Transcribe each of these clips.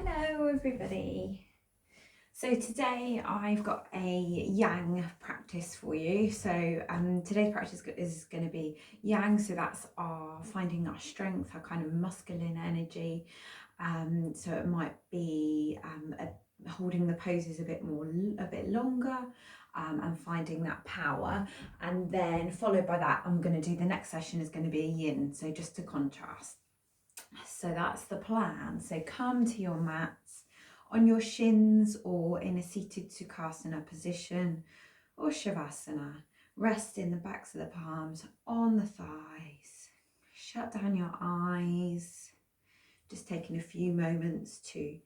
Hello everybody. So today I've got a yang practice for you. So today's practice is going to be yang. So that's our finding our strength, our kind of masculine energy. So it might be holding the poses a bit longer and finding that power. And then followed by that, I'm going to do the next session is going to be a yin. So just to contrast. So that's the plan. So come to your mats on your shins or in a seated Sukhasana position or Shavasana. Rest in the backs of the palms on the thighs. Shut down your eyes. Just taking a few moments to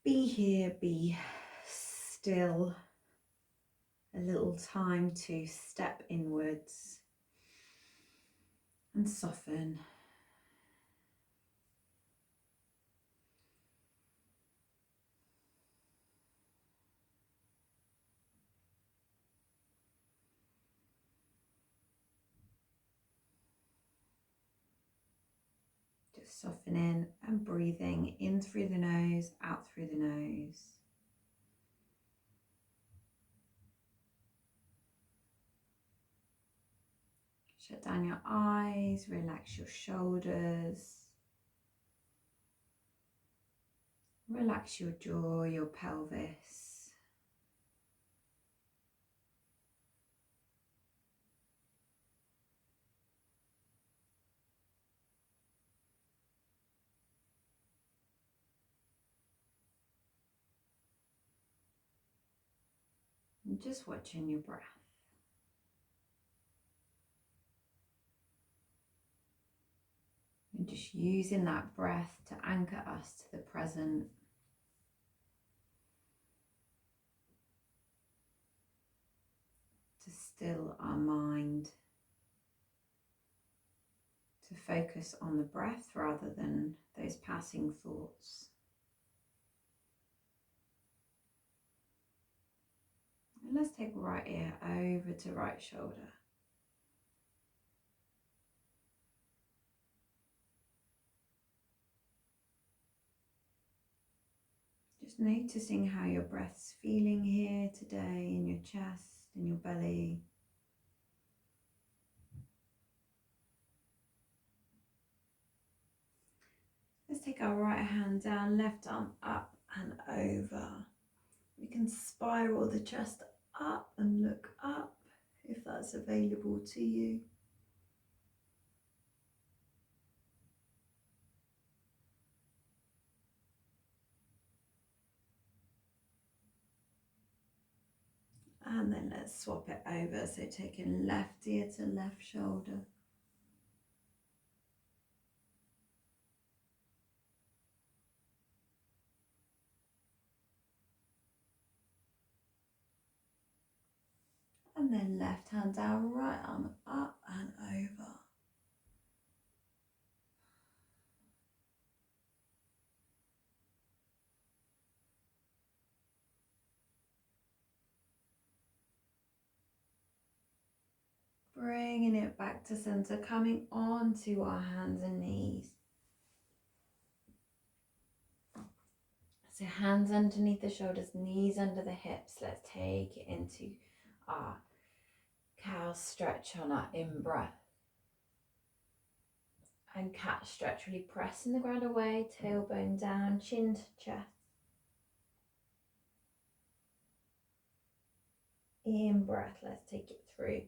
be here, be still. A little time to step inwards and soften. Just softening and breathing in through the nose, out through the nose. Shut down your eyes, relax your shoulders. Relax your jaw, your pelvis. And just watching your breath. And just using that breath to anchor us to the present. To still our mind. To focus on the breath rather than those passing thoughts. And let's take right ear over to right shoulder. Just noticing how your breath's feeling here today in your chest, in your belly. Let's take our right hand down, left arm up and over. We can spiral the chest up and look up if that's available to you. And then let's swap it over. So taking left ear to left shoulder. And then left hand down, right arm up and over. Bringing it back to center, coming onto our hands and knees. So hands underneath the shoulders, knees under the hips. Let's take it into our cow stretch on our in-breath. And cat stretch, really pressing the ground away, tailbone down, chin to chest. In breath, let's take it through.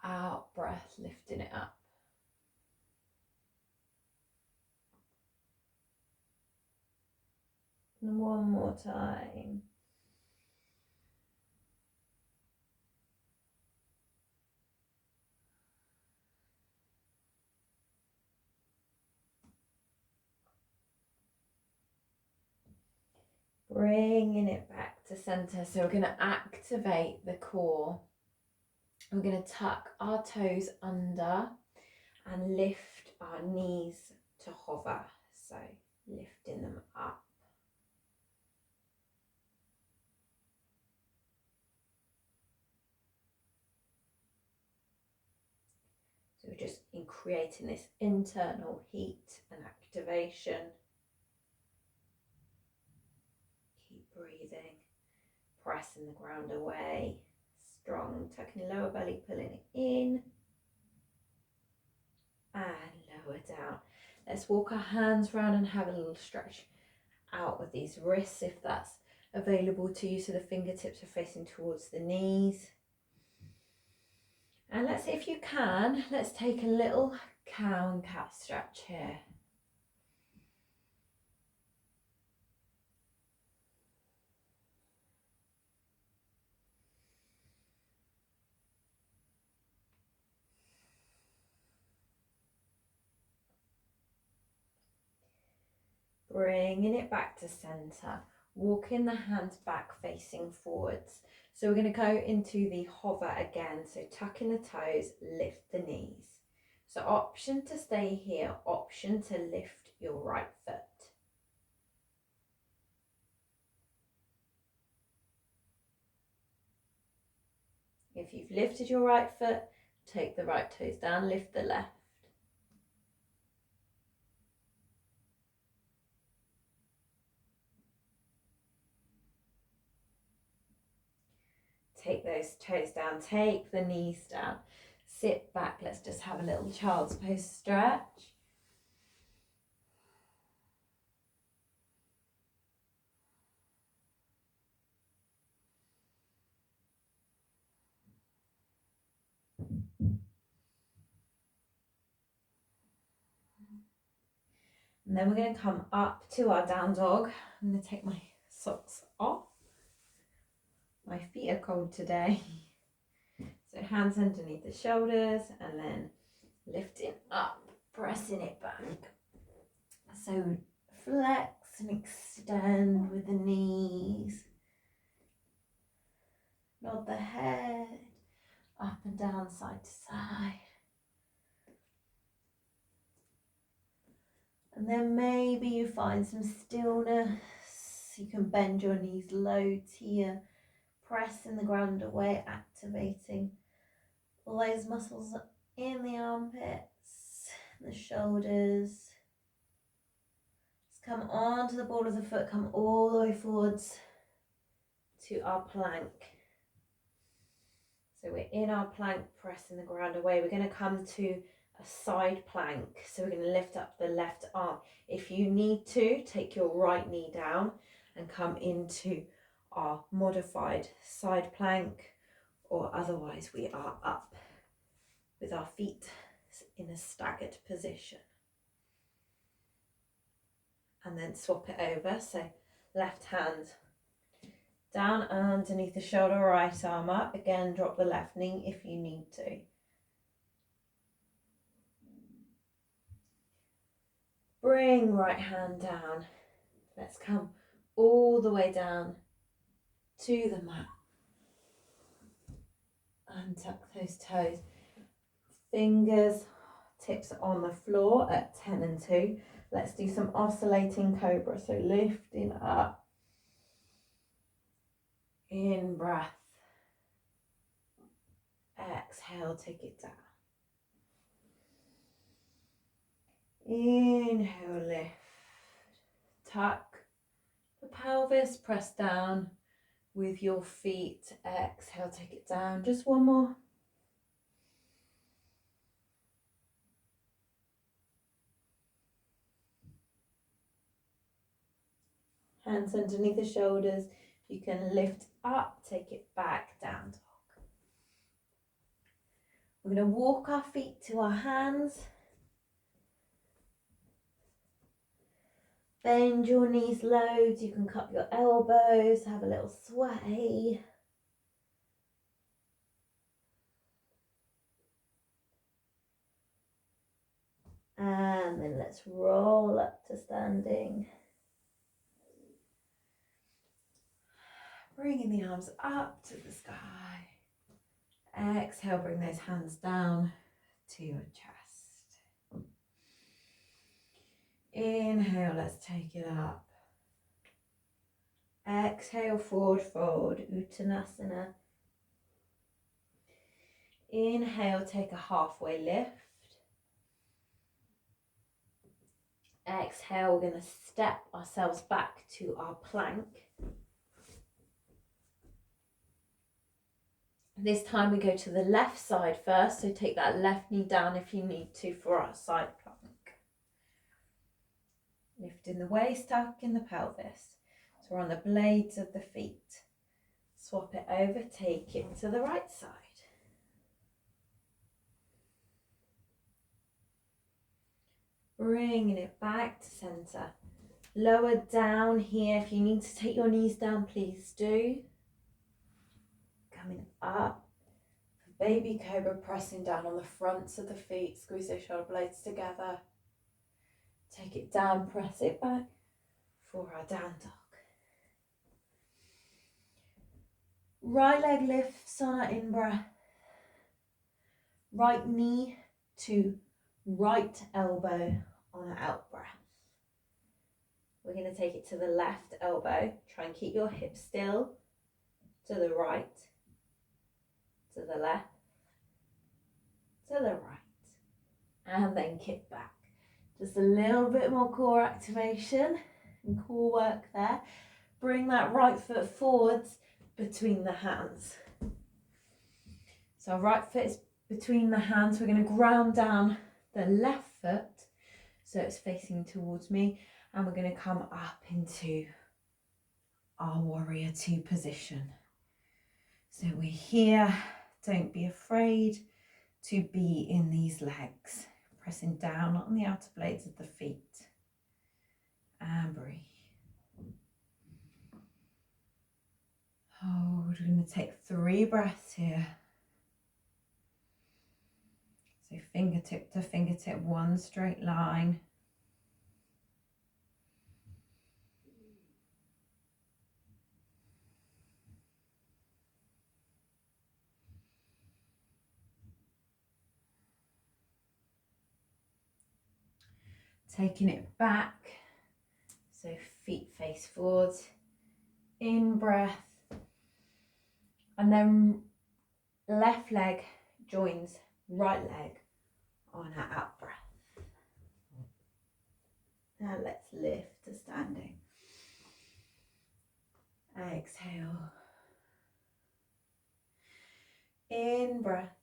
Out breath, lifting it up. And one more time. Bringing it back to center. So we're going to activate the core. We're going to tuck our toes under and lift our knees to hover. So lifting them up. So we're just creating this internal heat and activation. Keep breathing, pressing the ground away. Strong, tucking lower belly, pulling it in and lower down. Let's walk our hands around and have a little stretch out with these wrists if that's available to you, so the fingertips are facing towards the knees. And let's, if you can, let's take a little cow and cat stretch here. Bringing it back to center, walking the hands back facing forwards. So we're going to go into the hover again, so tucking the toes, lift the knees. So option to stay here, option to lift your right foot. If you've lifted your right foot, take the right toes down, lift the left. Take those toes down, take the knees down, sit back. Let's just have a little child's pose stretch. And then we're going to come up to our down dog. I'm going to take my socks off. My feet are cold today. So hands underneath the shoulders and then lifting up, pressing it back. So flex and extend with the knees. Nod the head up and down, side to side. And then maybe you find some stillness. You can bend your knees low here, pressing the ground away, activating all those muscles in the armpits, the shoulders. Just come onto the ball of the foot, come all the way forwards to our plank. So we're in our plank, pressing the ground away. We're going to come to a side plank. So we're going to lift up the left arm. If you need to, take your right knee down and come into our modified side plank, or otherwise we are up with our feet in a staggered position. And then swap it over. So left hand down underneath the shoulder, right arm up. Again, drop the left knee if you need to. Bring right hand down. Let's come all the way down to the mat. And tuck those toes. Fingers, tips on the floor at 10 and 2. Let's do some oscillating cobra. So lifting up. In breath. Exhale, take it down. Inhale, lift. Tuck the pelvis, press down with your feet. Exhale, take it down. Just one more. Hands underneath the shoulders. You can lift up, take it back, down dog. We're going to walk our feet to our hands. Bend your knees loads. You can cup your elbows, have a little sway. And then let's roll up to standing. Bringing the arms up to the sky. Exhale, bring those hands down to your chest. Inhale, let's take it up. Exhale, forward fold, Uttanasana. Inhale, take a halfway lift. Exhale, we're going to step ourselves back to our plank. This time we go to the left side first, so take that left knee down if you need to for our side plank. Lifting the waist, tucking the pelvis. So we're on the blades of the feet. Swap it over, take it to the right side. Bringing it back to centre. Lower down here. If you need to take your knees down, please do. Coming up. Baby cobra, pressing down on the fronts of the feet. Squeeze those shoulder blades together. Take it down, press it back for our down dog. Right leg lifts on our in-breath. Right knee to right elbow on our out-breath. We're going to take it to the left elbow. Try and keep your hips still. To the right, to the left, to the right. And then kick back. Just a little bit more core activation and core work there. Bring that right foot forwards between the hands. So our right foot is between the hands. We're going to ground down the left foot so it's facing towards me, and we're going to come up into our warrior two position. So we're here. Don't be afraid to be in these legs. Pressing down on the outer blades of the feet. And breathe. Hold. We're going to take 3 breaths here. So fingertip to fingertip, one straight line. Taking it back. So feet face forwards. In breath. And then left leg joins right leg on our out breath. Now let's lift to standing. Exhale. In breath.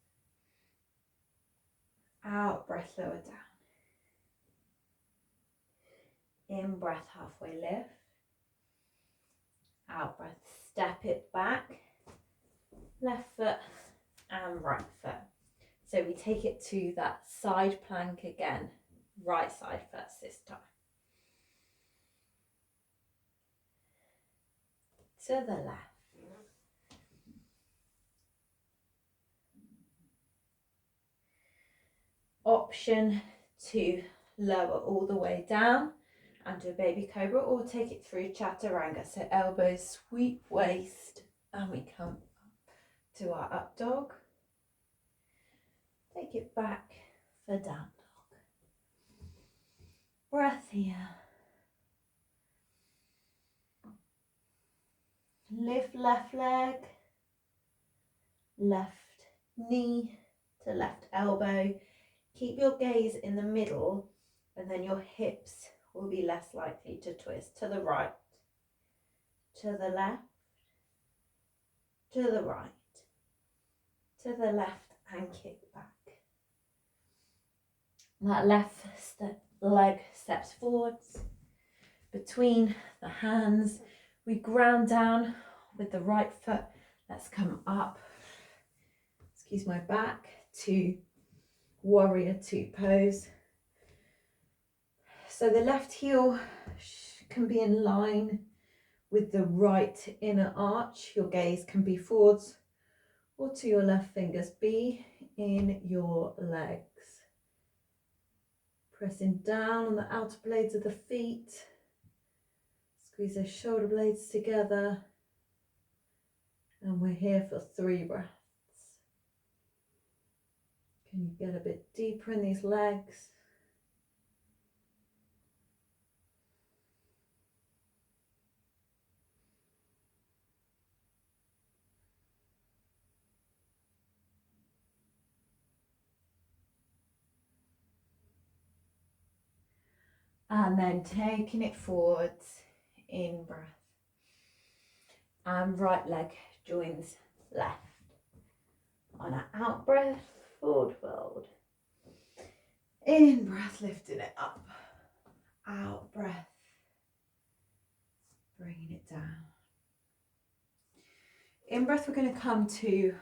Out breath, lower down. In breath, halfway lift. Out breath, step it back. Left foot and right foot. So we take it to that side plank again. Right side first this time. To the left. Option to lower all the way down and do a baby cobra, or take it through chaturanga. So elbows sweep waist and we come up to our up dog. Take it back for down dog. Breath here. Lift left leg, left knee to left elbow. Keep your gaze in the middle, and then your hips will be less likely to twist. To the right, to the left, to the right, to the left, and kick back. That left leg steps forwards. Between the hands, we ground down with the right foot. Let's come up, excuse my back, to warrior two pose. So the left heel can be in line with the right inner arch. Your gaze can be forwards or to your left fingers. Be in your legs. Pressing down on the outer blades of the feet. Squeeze those shoulder blades together. And we're here for 3 breaths. Can you get a bit deeper in these legs? And then taking it forwards, in breath. And right leg joins left. On an out breath, forward fold. In breath, lifting it up. Out breath, bringing it down. In breath, we're going to come to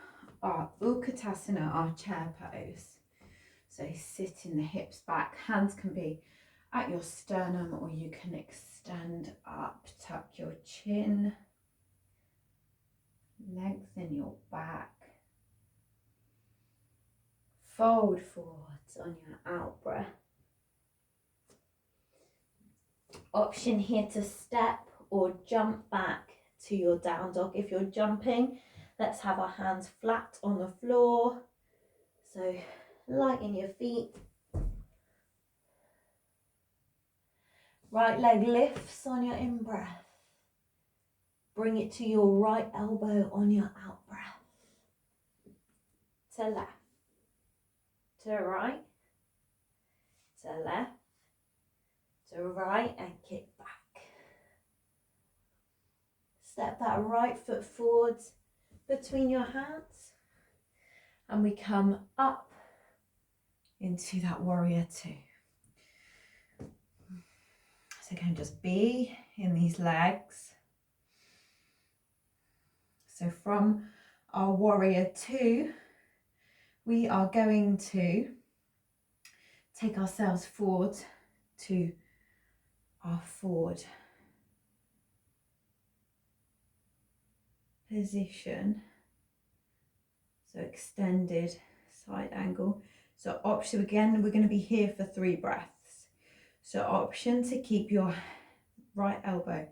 our Utkatasana, our chair pose. So sitting the hips back, hands can be at your sternum or you can extend up, tuck your chin, lengthen your back. Fold forwards on your out breath. Option here to step or jump back to your down dog. If you're jumping, let's have our hands flat on the floor. So lighten your feet. Right leg lifts on your in breath. Bring it to your right elbow on your out breath. To left. To right. To left. To right and kick back. Step that right foot forwards between your hands. And we come up into that warrior two. So again, just be in these legs. So from our warrior two, we are going to take ourselves forward to our forward position. So extended side angle. So option, again, we're going to be here for 3 breaths. So option to keep your right elbow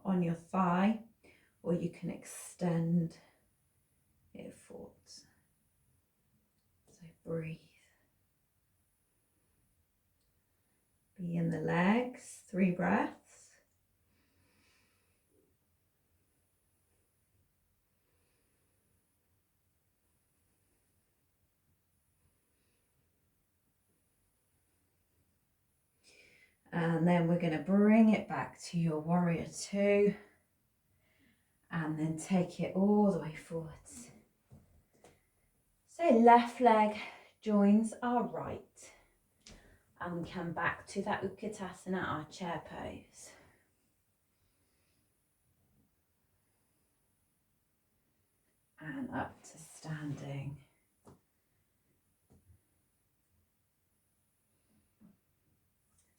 on your thigh, or you can extend it forwards. So breathe. Be in the legs, 3 breaths. And then we're going to bring it back to your warrior two. And then take it all the way forwards. So left leg joins our right. And we come back to that Utkatasana, our chair pose. And up to standing.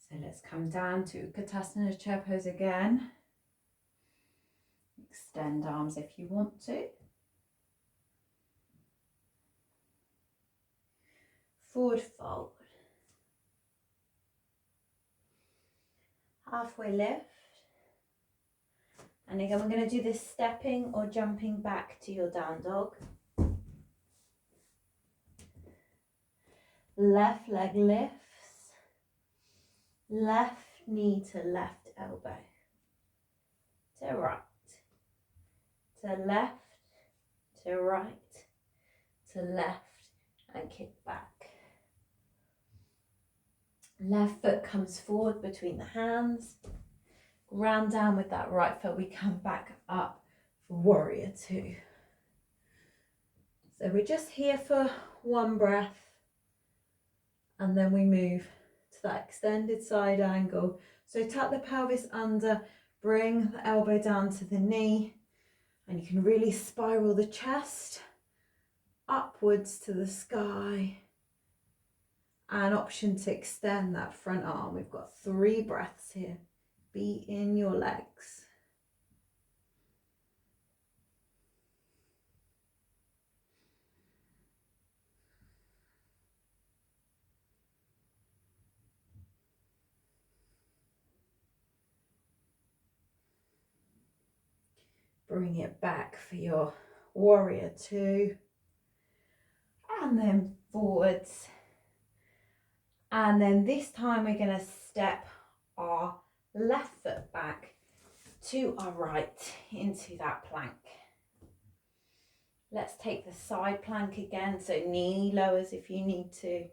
So let's come down to Utkatasana, chair pose again. Extend arms if you want to. Forward fold. Halfway lift. And again, we're going to do this stepping or jumping back to your down dog. Left leg lifts. Left knee to left elbow. To right. To left. To right. To left. And kick back. Left foot comes forward between the hands. Ground down with that right foot. We come back up for warrior two. So we're just here for 1 breath. And then we move to that extended side angle. So tuck the pelvis under, bring the elbow down to the knee. And you can really spiral the chest upwards to the sky. An option to extend that front arm. We've got 3 breaths here. Be in your legs. Bring it back for your warrior two. And then forwards. And then this time we're going to step our left foot back to our right into that plank. Let's take the side plank again. So knee lowers if you need to.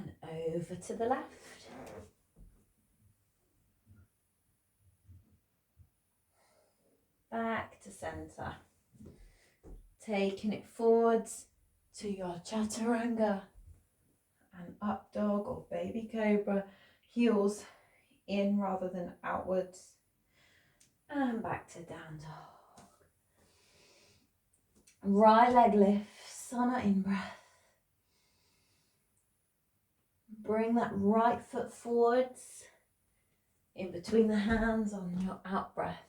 and over to the left. Back to center. Taking it forwards to your chaturanga and up dog or baby cobra, heels in rather than outwards, and back to down dog. Right leg lifts on our in breath. Bring that right foot forwards in between the hands on your out breath.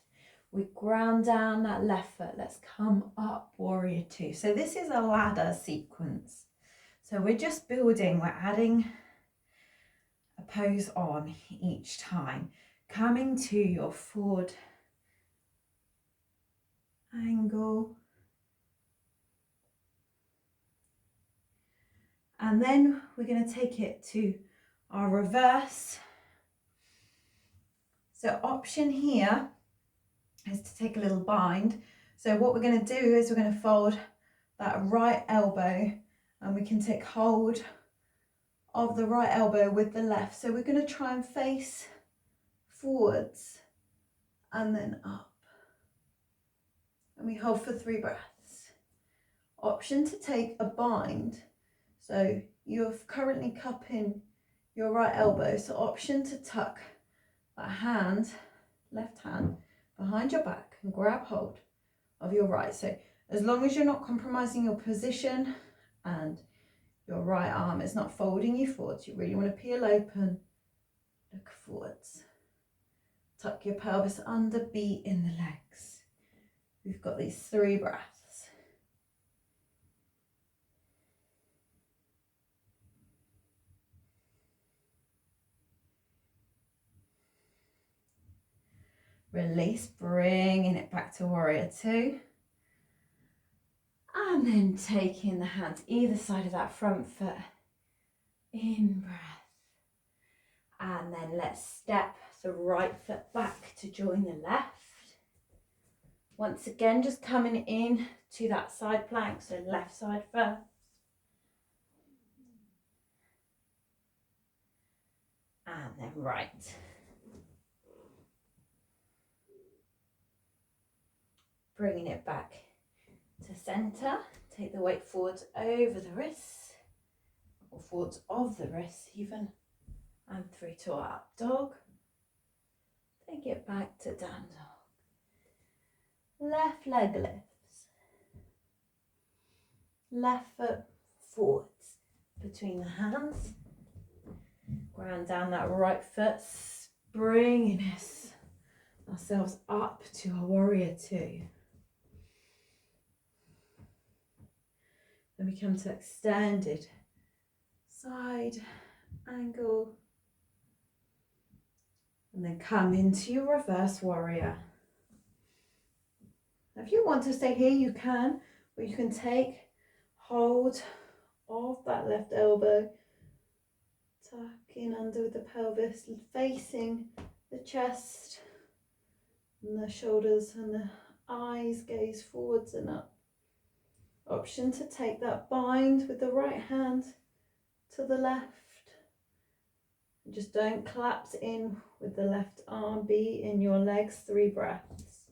We ground down that left foot. Let's come up, warrior two. So this is a ladder sequence. So we're just building, we're adding a pose on each time. Coming to your forward angle. And then we're going to take it to our reverse. So option here is to take a little bind. So what we're going to do is we're going to fold that right elbow and we can take hold of the right elbow with the left. So we're going to try and face forwards and then up. And we hold for 3 breaths. Option to take a bind. So you're currently cupping your right elbow. So option to tuck that hand, left hand, behind your back and grab hold of your right. So as long as you're not compromising your position and your right arm is not folding you forwards, you really want to peel open, look forwards. Tuck your pelvis under, beat in the legs. We've got these 3 breaths. Release, bringing it back to warrior two. And then taking the hands either side of that front foot. In breath. And then let's step the right foot back to join the left. Once again, just coming in to that side plank, so left side first. And then right. Bringing it back to center. Take the weight forwards over the wrists, or forwards of the wrists even. And 3 to our up dog. Take it back to down dog. Left leg lifts. Left foot forwards between the hands. Ground down that right foot, bringing ourselves up to a warrior two. Then we come to extended side angle. And then come into your reverse warrior. Now if you want to stay here, you can, but you can take hold of that left elbow, tuck in under the pelvis, facing the chest and the shoulders and the eyes, gaze forwards and up. Option to take that bind with the right hand to the left. Just don't collapse in with the left arm, be in your legs, 3 breaths.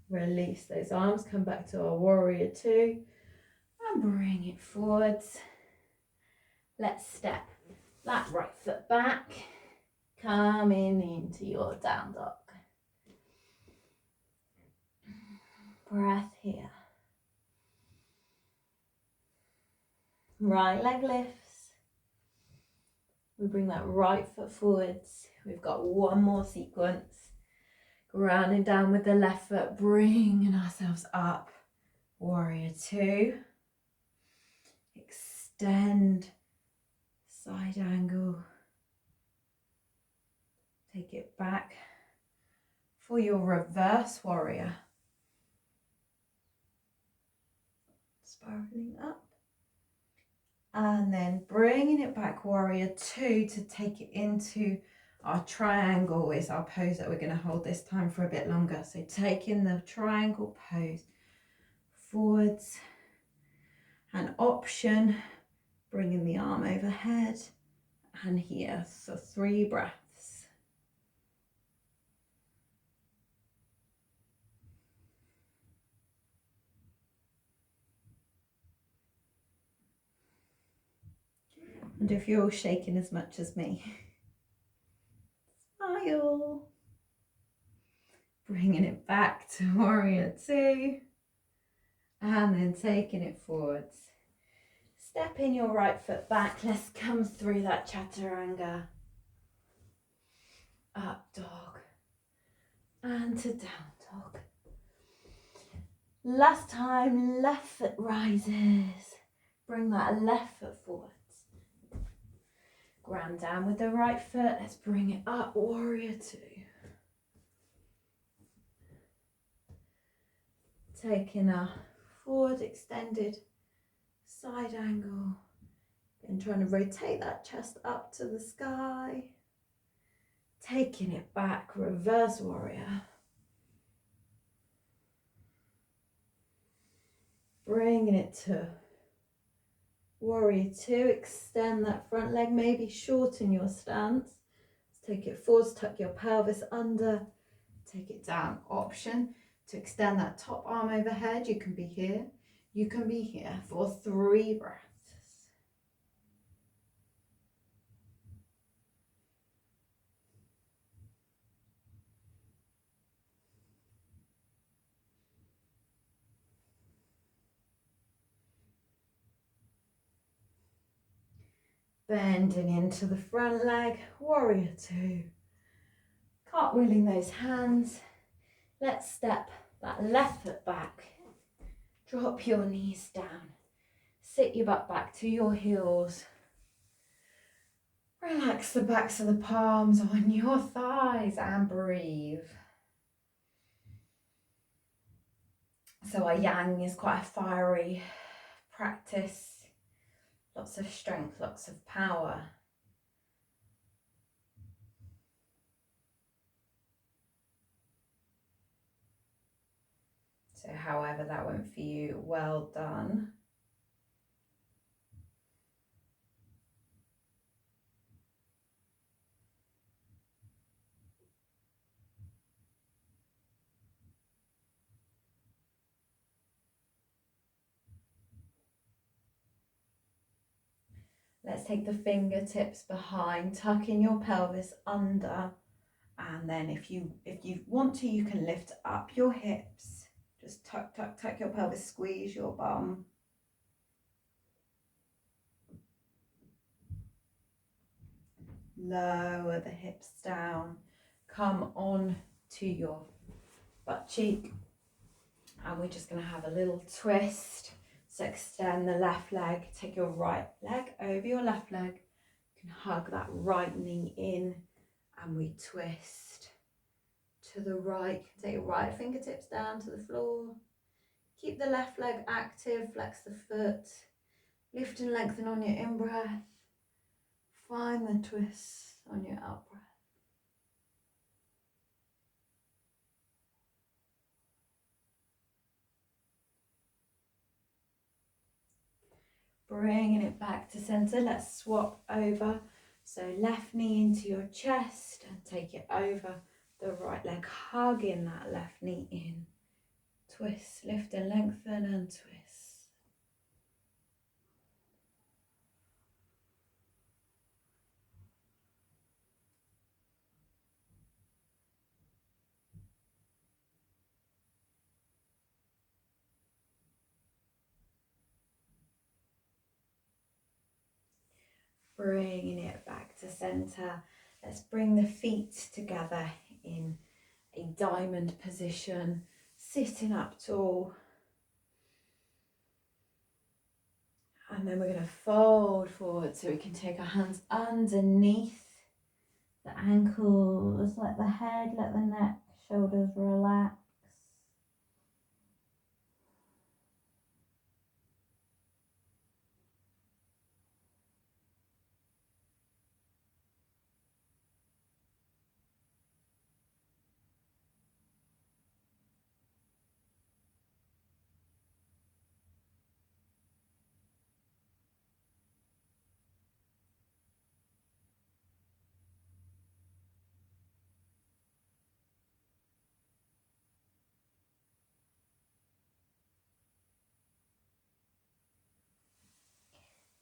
Release those arms, come back to our warrior two and bring it forwards. Let's step that right foot back, coming into your down dog. Breath here. Right leg lifts. We bring that right foot forwards. We've got one more sequence. Grounding down with the left foot, bringing ourselves up. Warrior two. Extend, side angle. Take it back for your reverse warrior. Spiraling up. And then bringing it back, warrior two, to take it into Our triangle is our pose that we're going to hold this time for a bit longer. So taking the triangle pose forwards, an option, bringing the arm overhead and here. So 3 breaths. And if you're shaking as much as me, smile. Bringing it back to warrior 2. And then taking it forwards. Stepping your right foot back. Let's come through that chaturanga. Up dog. And to down dog. Last time, left foot rises. Bring that left foot forwards. Ground down with the right foot. Let's bring it up, warrior 2. Taking a forward extended side angle. And trying to rotate that chest up to the sky. Taking it back, reverse warrior. Bringing it to warrior 2. Extend that front leg, maybe shorten your stance. Take it forwards, tuck your pelvis under, take it down. Option to extend that top arm overhead. You can be here. You can be here for 3 breaths. Bending into the front leg, warrior 2. Cartwheeling those hands. Let's step that left foot back. Drop your knees down. Sit your butt back to your heels. Relax the backs of the palms on your thighs and breathe. So our yang is quite a fiery practice. Lots of strength, lots of power. So however that went for you, well done. Let's take the fingertips behind, tucking your pelvis under, and then if you want to, you can lift up your hips. Just tuck your pelvis, squeeze your bum. Lower the hips down, come on to your butt cheek, and we're just going to have a little twist. So extend the left leg, take your right leg over your left leg. You can hug that right knee in, and we twist to the right. Take your right fingertips down to the floor. Keep the left leg active, flex the foot. Lift and lengthen on your in-breath. Find the twist on your out-breath. Bringing it back to center. Let's swap over. So left knee into your chest and take it over the right leg, hugging that left knee in. Twist, lift and lengthen and twist. Bringing it back to center. Let's bring the feet together in a diamond position, sitting up tall. And then we're going to fold forward so we can take our hands underneath the ankles, let the head, let the neck, shoulders relax.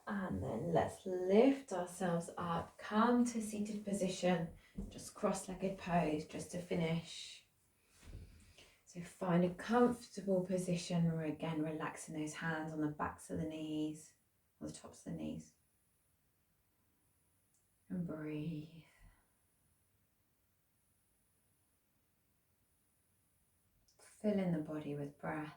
And then let's lift ourselves up, come to seated position, just cross-legged pose, just to finish. So find a comfortable position, or again, relaxing those hands on the backs of the knees, on the tops of the knees. And breathe. Filling the body with breath.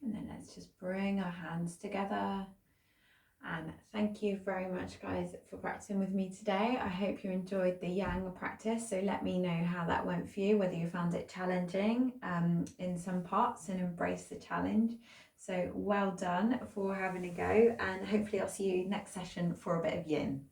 And then let's just bring our hands together. And thank you very much, guys, for practicing with me today. I hope you enjoyed the yang practice. So let me know how that went for you, whether you found it challenging in some parts and embrace the challenge. So well done for having a go, and hopefully I'll see you next session for a bit of yin.